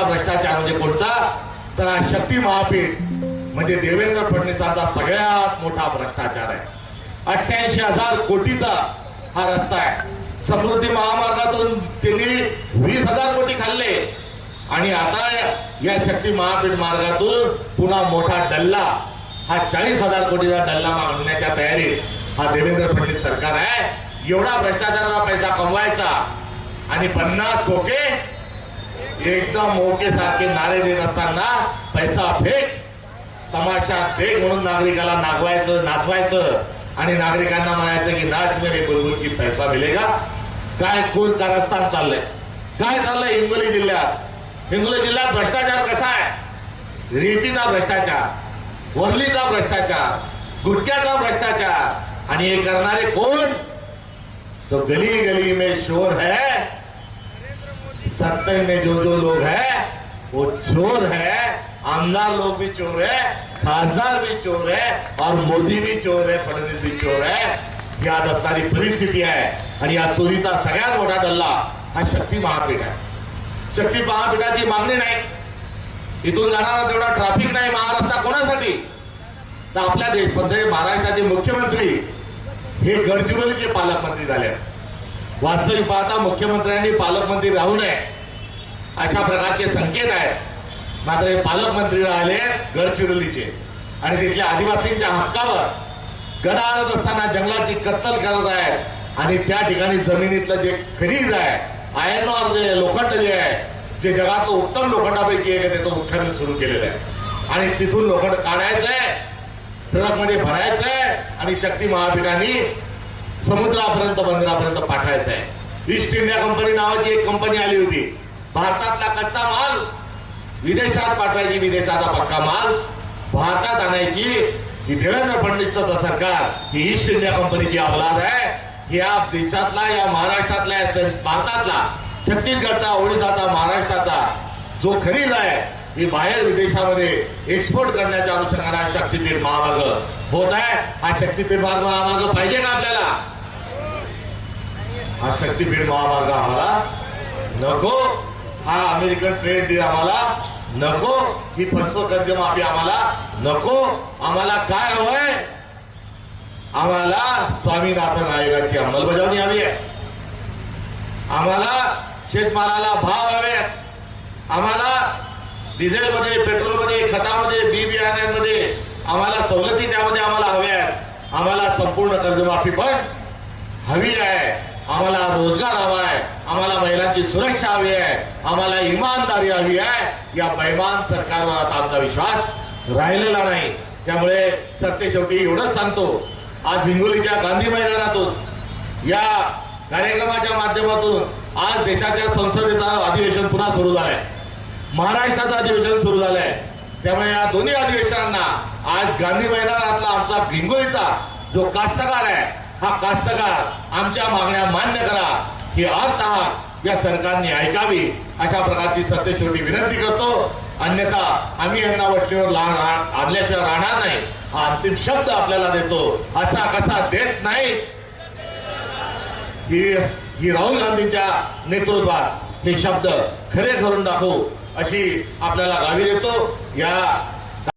भ्रष्टाचार म्हणजे कोणता, तर हा शक्ती महापीठ म्हणजे देवेंद्र फडणवीसांचा सगळ्यात मोठा भ्रष्टाचार आहे. 88,000 कोटीचा हा रस्ता आहे. समृद्धी महामार्गातून त्यांनी 20,000 कोटी खाल्ले आणि आता या शक्ती महापीठ मार्गातून पुन्हा मोठा डल्ला, हा 40,000 कोटीचा डल्ला मागण्याच्या तयारीत हा देवेंद्र फडणवीस सरकार आहे. एवढा भ्रष्टाचाराचा पैसा कमवायचा आणि 50 खोके एकदम ओके सारखे नारे देत असताना पैसा फेक, तमाशा फेक म्हणून नागरिकाला नाचवायचं आणि नागरिकांना म्हणायचं की नाच मेरे बुलबुल की पैसा मिलेगा. काय खून कारस्थान चाललंय, काय चाललंय हिंगोली जिल्ह्यात. हिंगोली जिल्ह्यात भ्रष्टाचार कसा आहे, रेतीचा भ्रष्टाचार, वरलीचा भ्रष्टाचार, गुटख्याचा भ्रष्टाचार आणि हे करणारे कोण, तो गली गली में शोर है. सत्ता में जो जो लोग है वो चोर है. आमदार लोग भी चोर है, खासदार भी चोर है और मोदी भी चोर है, फडणवीस भी चोर है. ही आज असणारी परिस्थिती आहे आणि या चोरीचा सगळ्यात मोठा डल्ला हा शक्ती महापीठ आहे. शक्ती महापीठाची मागणी नाही, इथून जाणारा तेवढा ट्रॅफिक नाही महाराष्ट्रात कोणासाठी, तर आपल्या महाराष्ट्राचे मुख्यमंत्री हे गडचिरोलीचे पालकमंत्री झाले. वास्तविक पाहता मुख्यमंत्र्यांनी पालकमंत्री राहू नये अशा प्रकारचे संकेत आहेत. मात्र हे पालकमंत्री राहिले गडचिरोलीचे आणि तिथल्या आदिवासींच्या हक्कावर गडा आणत असताना जंगलाची कत्तल करत आहेत आणि त्या ठिकाणी जमिनीतलं जे खनिज आहे, आयर्न ऑर जे लोखंड जे आहे, जे जगातलं उत्तम लोखंडापैकी एक आहे, त्याचं उत्खनन सुरू केलेलं आहे आणि तिथून लोखंड काढायचंय, ट्रकमध्ये भरायचंय आणि शक्ती महापीठाने समुद्रापर्यंत बंदरापर्यंत पाठवायचं आहे. ईस्ट इंडिया कंपनी नावाची एक कंपनी आली होती. भारतातला कच्चा माल विदेशात पाठवायची, विदेशाचा पक्का माल भारतात आणायची. ही देवेंद्र फडणवीसचं सरकार ही ईस्ट इंडिया कंपनीची अवलाद आहे. या देशातला, या महाराष्ट्रातला, भारतातला, छत्तीसगडचा, ओडिशाचा, महाराष्ट्राचा जो खनिज आहे ही बाहेर विदेशामध्ये एक्सपोर्ट करण्याच्या अनुषंगाने शक्तीपीठ महामार्ग होत आहे. हा शक्तीपीठ महामार्ग पाहिजे का आपल्याला? हा शक्तीपीठ महामार्ग आम्हाला नको. हा अमेरिकन ट्रेड डील आम्हाला नको. ही फसव कर्जमाफी आम्हाला नको. आम्हाला काय हवंय? आम्हाला स्वामीनाथन आयोगाची अंमलबजावणी हवी आहे. आम्हाला शेतमालाला भाव हवे. आम्हाला डिझेलमध्ये, पेट्रोलमध्ये, खतामध्ये, बी बियाण्यांमध्ये आम्हाला सवलती त्यामध्ये आम्हाला हव्या आहेत. आम्हाला संपूर्ण कर्जमाफी पण हवी आहे. आम्हाला रोजगार हवा आहे. आम्हाला महिलांची सुरक्षा हवी आहे. आम्हाला इमानदारी हवी आहे. या बैमान सरकारवर आता आमचा विश्वास राहिलेला नाही. त्यामुळे सरते शेवटी एवढंच सांगतो, आज हिंगोलीच्या गांधी मैदानातून या कार्यक्रमाच्या माध्यमातून आज देशाच्या संसदेचं अधिवेशन पुन्हा सुरू झालंय, महाराष्ट्राचं अधिवेशन सुरू झालंय. त्यामुळे या दोन्ही अधिवेशनांना आज गांधी मैदानातला आमचा हिंगोलीचा जो कास्तकार आहे, हा कास्तकार आमच्या मागण्या मान्य करा ही अर्थात या सरकारने ऐकावी अशा प्रकारची सत्तेशेवटी विनंती करतो. अन्यथा आम्ही यांना वटणीवर आणल्याशिवाय राहणार नाही हा अंतिम शब्द आपल्याला देतो. असा कसा देत नाही. ही राहुल गांधींच्या नेतृत्वात हे शब्द खरे करून दाखवू अशी आपल्याला ग्वाही देतो. या